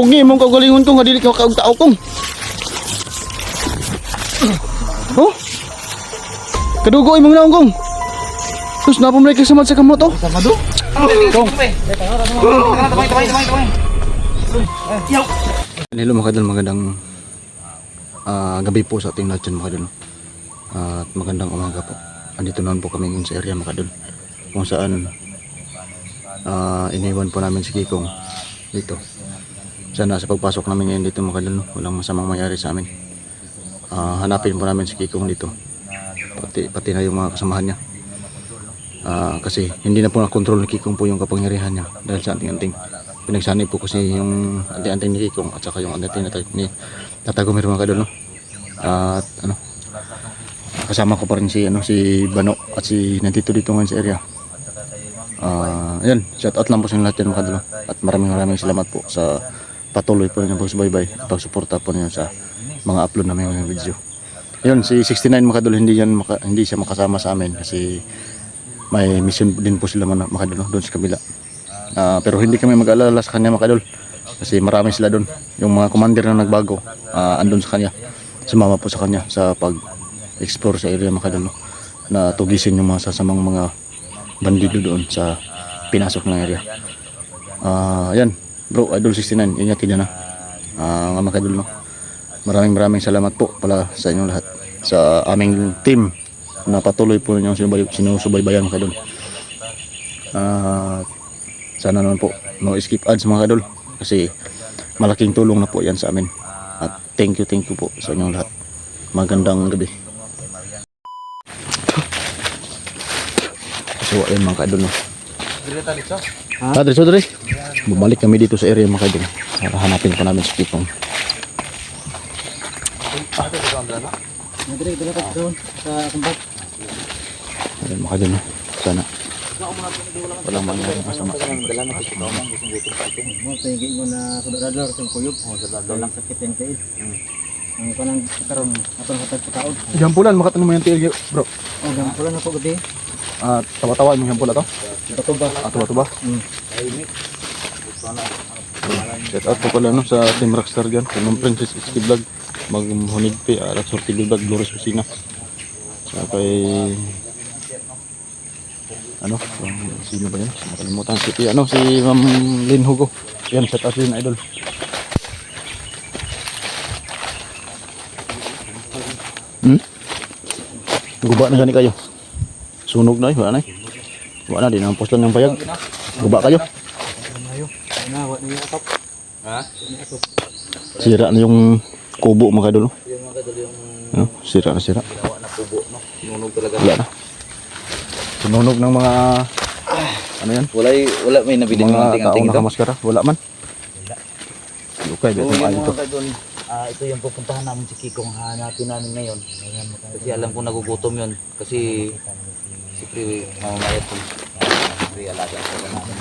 Ugi mong kagalingon ko nga dili ka kaugtao kong. Oh? Kadugo imong naong kong. Sus na pumulay ka samad sa kamot oh. Sama do? Kong. Hello mga kadol, magandang gabi po sa ating lahat dyan mga kadol. At magandang umaga po. Andito naman po kami sa area mga kadol, kung saan iniwan po namin si Kikong dito. Sana sa pagpasok namin ngayon dito mga kadol, walang masamang mayari sa amin. Hanapin po namin si Kikong dito, pati na yung mga kasamahan niya. Kasi hindi na po na-control ni Kikong po yung kapangyarihan niya dahil sa anting-anting. Pinagsanay po kasi yung anting-anting ni Kikong at saka yung anting-anting ni Tatagumir mga kadol, no? At kasama ko pa rin si Bano at si nandito dito ngayon sa area. Ayan, shout out lang po sa lahat yan mga kadol, at maraming salamat po sa patuloy po niyo pagsubaybay at pagsuporta po niyo sa mga upload namin ng video. Ayun, si 69 mga kadol, hindi siya makasama sa amin kasi may mission din po sila mga kadol doon sa kabila. Pero hindi kami mag-alala sa kanya mga kadol kasi marami sila doon. Yung mga commander na nagbago andun sa kanya, sumama po sa kanya sa pag-explore sa area mga kadol, na tugisin yung mga sasamang mga bandido doon sa pinasok ng area. Ayan bro, Idol 69, ingatin na mga kadol, no? Maraming salamat po pala sa inyong lahat, sa aming team na patuloy po ninyong sinusubaybayan mga kadol. Sana naman po no skip ads mga kadol, kasi malaking tulong na po yan sa amin. At thank you po sa inyong lahat. Magandang gabi. So ayun mga kadol, no? Dre, bumalik kami dito sa area mga kadol. Hanapin pa namin si Kikong. Ayun mga kadol, no? Sana walang mangyari masama. Dala na po mo gustong gutom pa ito. Mo tingin mo na sudador sa kuyog. Sudador lang sakit yung tiil. Ang kanang karon atong hatag sa kaon. Gampulan makatan mo yung tiil, bro. Oh, gampulan na po gudi. Tawa-tawa mo gampula to. Tuba. Tuba. Shout out po pala no sa Team Rockstar dyan, kung Princess HK Vlog, Magmunigpi, at Sorti Vlog, Glorious Kusina. Sa kay sino ba yan? Nakalimutan si Ma'am Lynn Hugo. Yan, shout out din idol. Guba na gani kayo. Sunog na wala na. Wala din ang poslan ng payag. Guba kayo. Sira na yung kubo mga kadol. Sira na. Ginawa na kubo, no. Sinunog talaga. Wala na. Sinunog ng mga ano yan? Wala may nabili ng mga taong ito. nakamaskara. Wala man. Okay, beto mo ito. Ito yung pupuntahan namin si Kikong, hanapin namin ngayon. Kasi alam kong nagugutom yun. Kasi siyempre mamamayat po. Siyempre alaga ko namin.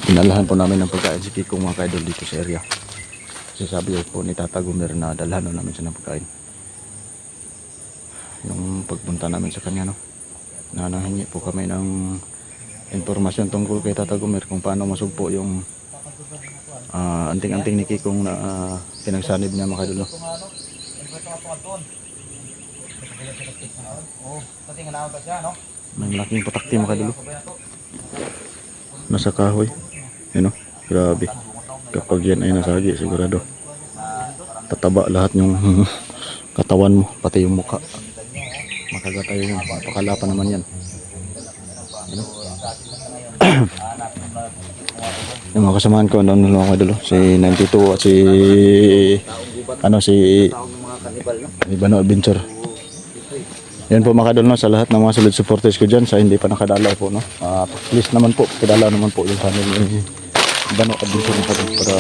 Pinalahan po namin ng pagkain si Kikong mga kaidol dito sa area. Kasi sabi po ni Tata Gumer na dalhan namin siya ng pagkain. Yung pagpunta namin sa kanya, no, na nanghingi po kami ng informasyon tungkol kay Tata Gumer kung paano masugpo yung anting-anting ni Kikong na pinagsanib niya mga kadol, no. May malaking patakti mga kadol, nasa kahoy, no? Grabe, kapag yan ay nasagi sigurado tataba lahat yung katawan mo, pati yung mukha makagatay yun. Pakalapa naman yan, ano? Yung mga kasamahan ko ano mga kadol, si 92 at si Bano Adventure. Yan po mga kadol, no, sa lahat ng mga solid supporters ko dyan, sa hindi pa nakadalaw po, no, please naman po, kadalaw naman po yung channel ni Bano Adventure mga kadol, para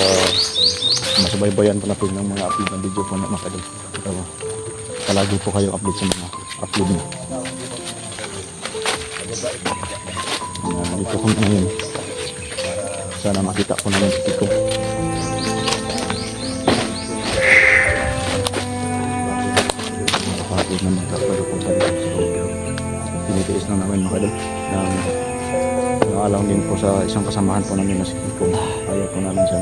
masubaybayan pa natin ng mga upload na video po na mga kadol. Palagi po kayo update sa mga upload mo. Dito kung ano yun, sana makita ko naman si Kikong. Nakapagod naman kapag po tayo sa loob. Tinitiis lang namin mga kadol ng Naalang din po sa isang kasamahan po namin na si Kikong. Ayaw po namin siya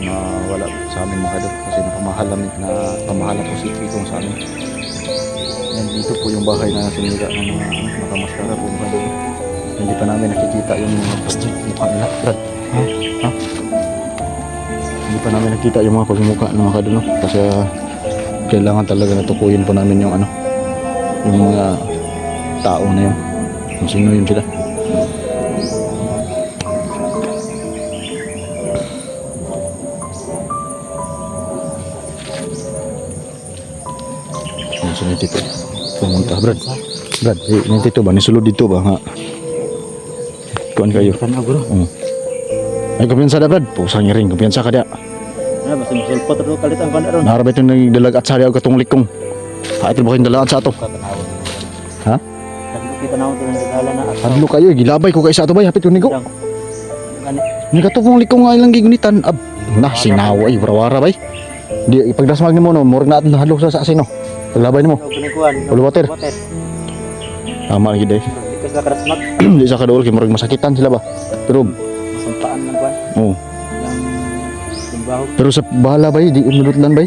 na wala sa amin mga kadol kasi napamahalan po si Kikong sa amin. Yan, dito po yung bahay na sinira ng mga nakamaskara po mga kadol. Hindi pa namin nakikita yung mga mukha nila. Brad, ha? Hindi pa namin nakita yung mga pagmumukha ng mga kadol, no? Kasi kailangan talaga natukuyin po namin yung yung mga tao na yun, kung sino yun sila. Yan si Nitito pumunta. Brad, Nitito ba? Nisulod dito ba? Ha? Kuan kayo? Kana bro. Ay, kumpiyansa na Brad. Pusang ring, kumpiyansa ka dia. Na basta sulpot ro kalit ang kana ron. Narabay ito nagdalag at sari ako katong likong. Ha, ito ba kayong dalagan sa ato? Katanawon. Ha? Kita na ako ng dala na. Hadlo kayo, gilabay ko kay sa ato ba? Hapit ko nigo. Kani. Ni katong likong nga ilang gigunitan. Nah, sinawa ay warawara bay. Di ipagdasmag nimo no, murag na aton hadlo sa asino. Paglabay nimo. Full water. Tama lagi day. Ikas na karasmak. Di sa kaduol kay murag masakitan sila ba. Pero Masampaan lang kwan. oh, Yang timbaho. pero sa bahala bay, di umulutlan bay.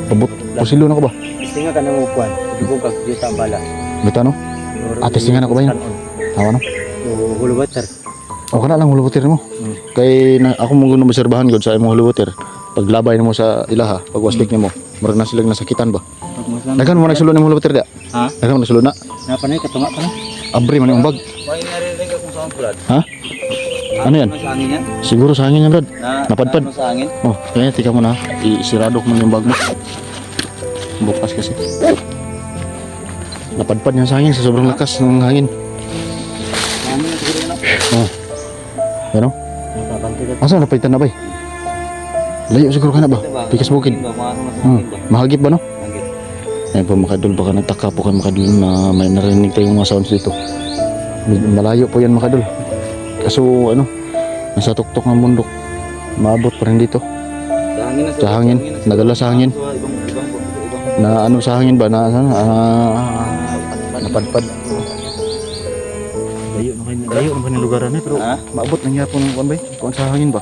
Pabot pusilo na ko ba? Istinga ka nang kwan. Dugong kag juta ang bala. Bita no? Ate singa na ko ba yun? Tawa no? Hulu water. O kana lang hulubutir mo. Kay na, ako mo gusto obserbahan gud sa imong hulubutir. Paglabay nimo sa ilaha, pagwaslik nimo, murag na silang nasakitan ba? Daghan mo nagsulod nimo hulubutir da. Ha? Daghan mo nagsulod na. Napanay katunga pa na. Abri man yung bag. May narinig akong sound blood. Ha? Ano yan? Sa hangin yan? Siguro sa hangin yan, Brad. Napadpad. Sa hangin? Oh, kaya tika mo na. Isirado ko man yung bag mo. Bukas kasi. Napadpad niya sa hangin sa sobrang lakas ng hangin. Hangin na siguro na. Oh. Ano? Napapantigat. Asa napaitan na ba? Layo siguro ka na ba? Pikas bukid. Mahagip ba no? Hangin. Ayun po makadul, baka nagtaka po kayo makadul na may narinig tayong mga sounds dito. Malayo po yan makadul. Kaso ano, nasa tuktok ng bundok. Maabot pa rin dito. Sa hangin, nadala sa hangin. Na ano sa hangin ba? Napadpad. Layo na kayo lugaran eh, pero maabot na niya po ng kuwan bay. Kuwan sa hangin ba?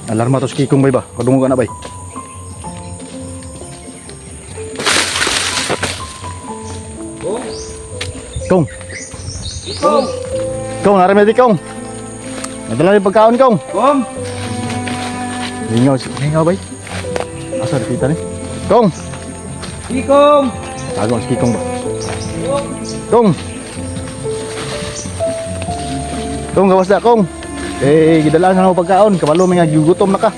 Alarma to sa Kikong bay ba? Kadungo ka na bay. Kong. Kong, naramedi Kong. Nadala yung pagkaon Kong. Kom! Hingaw bay. Asa nakita ni? Kong. Kikong! Tago si Kikong ba? Kong. Kong, gawas na Kong. Gidalaan na ako pagkaon. Kabalo may nga gutom na ka.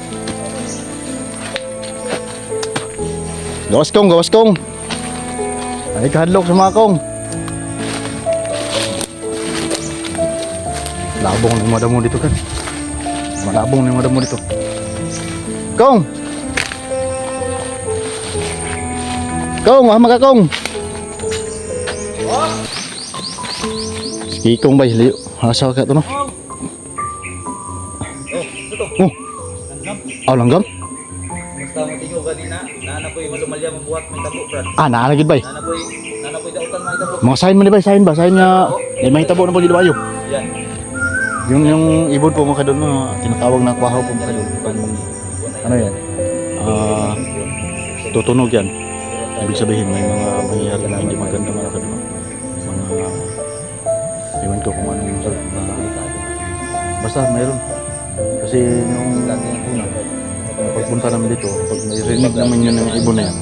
Gawas Kong, gawas Kong. Ay kahadlok sa mga Kong. Labong ng madamo dito kan. Malabong ng madamo dito. Kong. Kong, mahama ka Kong. Sige Kong bay, liyo. Hasaw ka ito no. Oh. Oh, langgam. Basta mo tingog ganina, nana ko yung malumalya mabuhat may tabo, Brad. Naalagid bay. Nana ko yung dautan may tabo. Mga sign man ni bay, sign ba? Sign nga may tabo na po dito bayo. Yan. Yung ibon po mga kadol na tinatawag na kwahaw po mga kadol. Ano yan? Tutunog yan. Ibig sabihin may mga mangyayari na hindi maganda mga kadol. Mga ewan ko kung anong basta mayroon. Kasi nung pagpunta namin dito, pag narinig namin yun ng ibon na yan,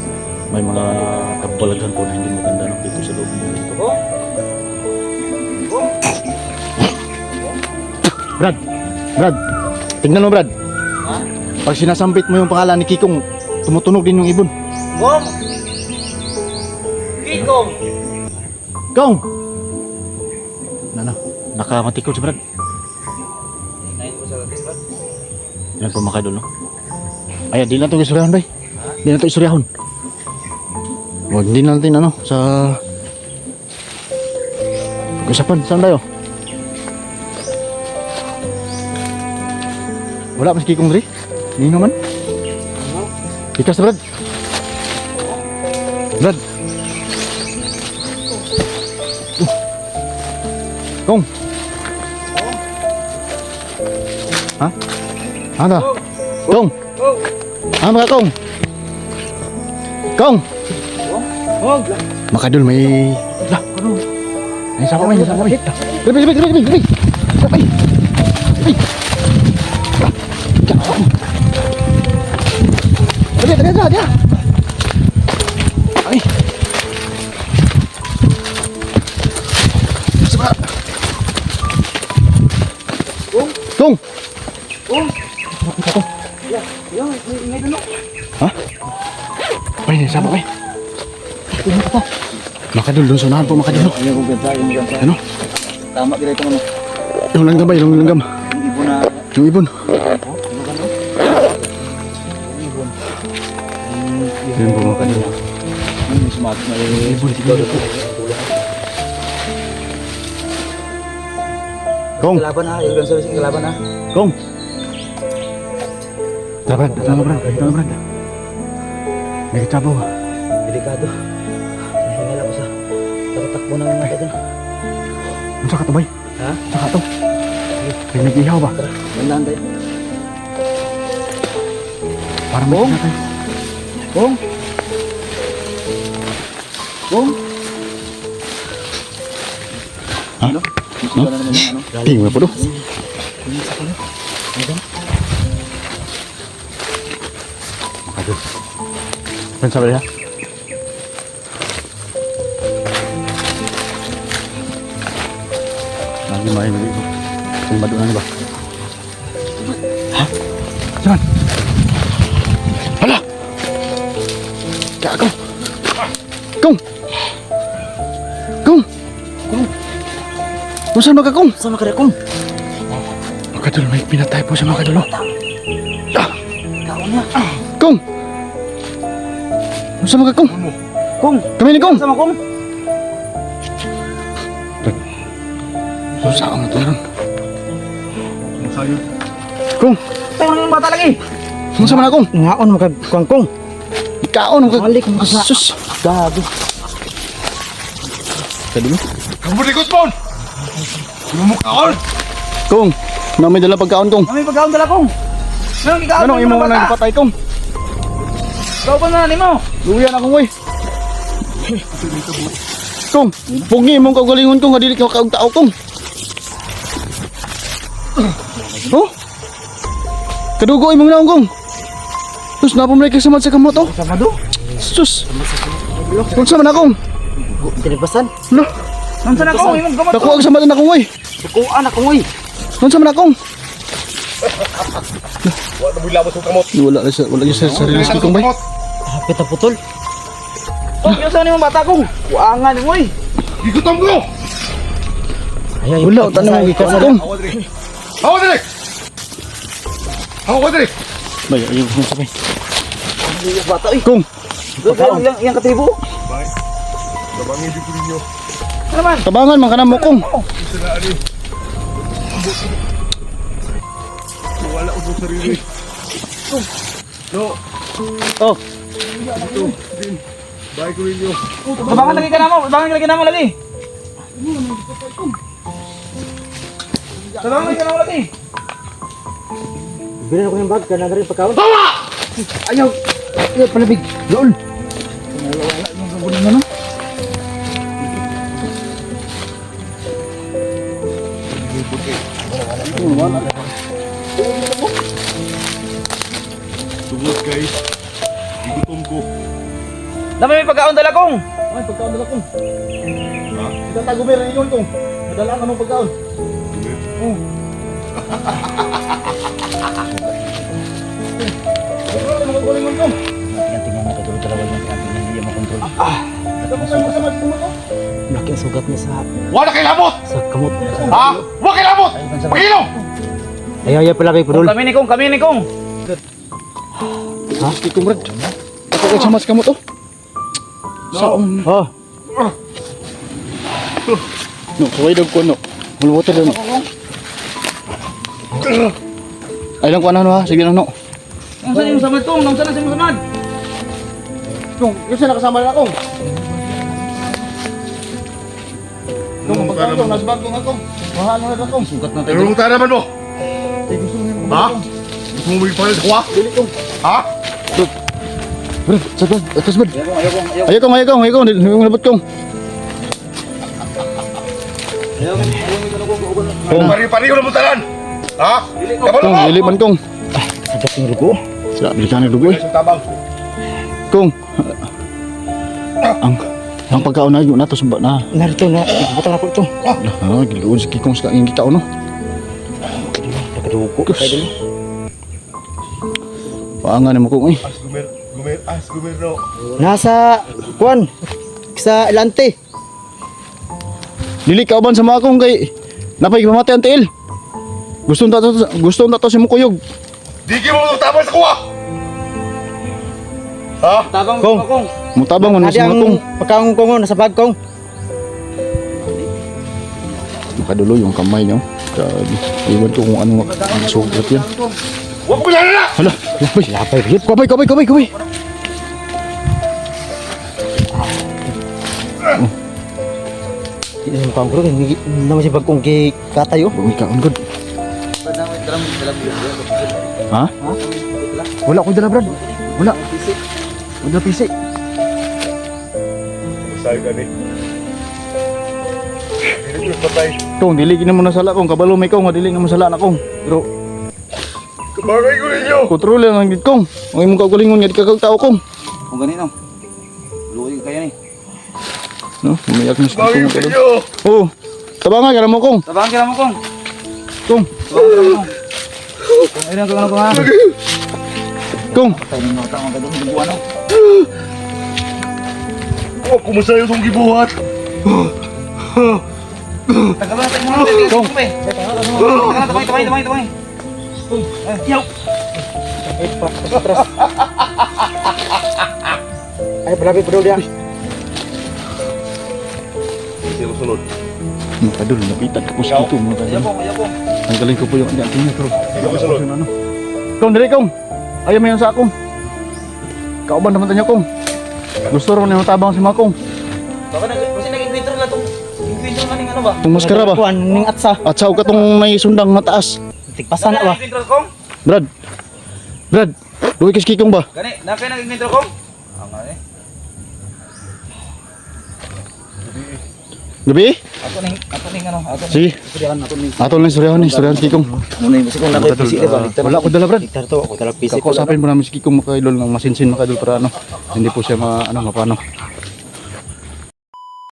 may mga kabalaghan po na hindi maganda no, dito sa loob dito. Brad, tingnan mo Brad. Ha? Pag sinasampit mo yung pangalan ni Kikong, tumutunog din yung ibon. Kom! Kikong! Kong! Nakamatikot si Brad. Nain ko sa atin, Brad. Yan po mga kadol no. Ay, di na ito istoryahon bay. Di na ito istoryahon. Huwag din natin ano sa usapan. Saan tayo? Wala mas Kikong diri? Hindi naman. Ikas Brad. Brad. Kong. Ha? Ano? Kong. Ano ka, Kong? Kong. Makadul may... Lah, ano? Ay, sama kami, sama kami. Gabi. Gabi. Dia. Ay. Cepat. Kong. Ya, ingay dulu. Hah? Ay, sama kami. Makadul, doon sa unahan po, Makadul. Ano? Tama kita itu ano. Yung langgam ba? Yung langgam. Yung ibon na. Yung ibon. Yun po, Makadul. Smart na Ibon, siguro po. Kong. Kelaban ha, yung bilang sabi kelaban ha. Kong. Tama, Brad. May kitabaw. Delikado. Nahingal ako sa takbo ng mga dyan. Ano sa katubay? Ha? Sa kato. May nag-ihaw ba? Mandahan tayo. Para may natin. Bong! Bong! Ha? Ano? No? Tingnan po do. Aduh. Pen sabar ya. Lagi main lagi. Kung badunan ba? Hah? Jangan. Hala. Kagum. Kung. Kung saan magkakong? Sama ka kong. Makadul, may pinatay po sa Makadul. Kaon na. Kung! Kung saan magkakong? Kong! Kami ni Kung! Sama kong! Kung saan mo ito yun? Kung! Tayo ng bata lagi! Kung saan mo na Kung? Ngaon magkakong kong. Ikaon ang Balik mo sa... Sus! Gago. Tadi mo? Kamu ikut pon. Lumukhaon. Kung! Na may dala pagkaon Kung! Mami pagkaon dala kong. Anong ikaon? Anong imo mo na napatay Kung? Ikaw pa na mo. Luyan akong way! Kung! Pungi mong kaugalingon Kung! Hadili ka kaong tao Kung! Oh! Kadugo imong naong Kung! Sus! Napumulay ka sa kamot oh! Sama do? Sus! Kung saan man akong? Tinibasan? Ano? Nansan ako? Imong gamot Nakuha sa matan akong way! Sukuan ako ngoy. Kung saan man akong? Wala mo labot sa kamot. Wala sa sarili ko Kung bay! Hapit na putol. Oh, yung saan yung bata kong? Kuangan ngoy. Igutom ko. Ay, Wala, tanong ko Kung! Hawa diri. Hawa diri. Hawa diri. Bay, ayun kung sabay. Yung bata eh. Kung! Yung katibo. Bye. Labangin di ko ninyo. Ano man? Tabangan man ka na mo Kung! Isa na ani. Wala ko sa sarili. No. Oh! Din. Bye ko ninyo. Tabangan lagi ka na mo. Tabangan lagi na mo lagi. Tabangan lagi ka na mo lagi. Bilhin ako yung bag. Kana na rin pagkaon. Tawa! Ayaw. Ayaw palabig. Doon. Wala yung gabunin mo no? Tungod guys. Igutom ko. Dami may pagkaon dala kong. Ay, pagkaon dala Kung! Ha? Ika tago may ringon Kung! Nadala ka ng pagkaon! Tingnan mo katulad dalawa yung tingnan hindi mo kontrol. Laki ang sugat niya Wala kay labot. sa kamot. Ha? Wala kay labot. Pagilo. Ayaw palabig pudol. Kami ni kong. Ha? Kikong Brad! Ako ko sama sa kamot oh! Saon? Oh. No, kaway daw ko no! Hulwater daw no! Ay lang ko ano ha? Sige lang no! Ang saan yung samad kong? Ang saan yung samad? Kung, yun siya nakasama na akong! Kung, Nalulungta naman. Nasbagong ako. Mahalo na ako. Sugat na tayo. Nalulungta naman mo. Ha? Gusto mo magpalit ko ha? Ha? Brad, sagad. Atas bad. Ayoko. Ayokong. Nilabot kong. Pari-pari ko na mutalan. Ha? Kapal Kong, mo. dili man kong. Sagat yung rugo. Sila, bilikan na dugo eh. Isang tabang. Kong. Ang pagkaon na yun nato sumba na. Narito na. Ibutang ako ito. Giluon si Kikong sa kaing kita no. Nakadugo. Kus. Kaya dali. Paangan mo kong eh. Gumero. Nasa kuan sa Elante. Dili ka uban sa mga kong kay napay mamatay ang tiil. Gusto na to si Mukuyog. Di ki mo tapos sa kuha. Ha? Tabang Kong. Mutabang mo na si mga kong. pagkaong kong nasa bag kong. Makadulo yung kamay niyo. Grabe. Iwan ko kung anong sugat yan. Huwag mo yan na! Hala, lapay. Kapay. Hindi naman kong hindi naman si bag kong katayo. Bumi ka, ang good. Ha? Wala ko dala, Brad. Wala. Wala pisi. Masaya ka ni. Hindi ko patay. Kong, dili na mo nasala kong. Kabalo may kong, dili na mo sala na kong. Pero, Kabagay ko ninyo! kontrol lang ang gid kong. Ang imong kaugalingon nga di ka kagtao kong. Kung ganito. Luwi kaya ni. No, umiyak na si Kabagay kong. ko ninyo! Oo. Tabangan ka na mo kong. Tabang kila mo kong. Kong. Tabang kila mo kong. Kung ayun ko ha. Kong. Tayo ng mga taong gadong dubuan no. Huwag ko masaya itong gibuhat! Tagalan tayo muna. Kong. Tabay. Yaw. Ay, palapit bro dia. Sino sunod? Makadul, napitan ka po sa ito. Ayoko. Ang galing ko po yung ating niya, pero. Sino sunod? Ano? Kong, dali kong. Ayaw mo yan sa akong. Kauban naman niya kong. Gusto rin yung tabang si Makong. Baka kasi nag-inkwentro lang itong inkwentro nga ning ano ba? Itong maskara ba? Kuan ning atsa. At sa katong may sundang mataas. Tigpasan na ba? Nag-inkwentro kong? Brad, luwi ka si Kikong ba? Gani, na kayo nag-inkwentro kong? Ang nga eh. Gabi? Ako ning ano, ako ning. Sige. Kudihan ako ning. Ato lang istoryahan si Kikong. Muna yung kasi kung nakay PC diba? Wala ko dala, Brad. Ligtar to, ako talag PC ko. Kakusapin po namin si Kikong makaidol ng masinsin makaidol para ano. Hindi po siya mapano.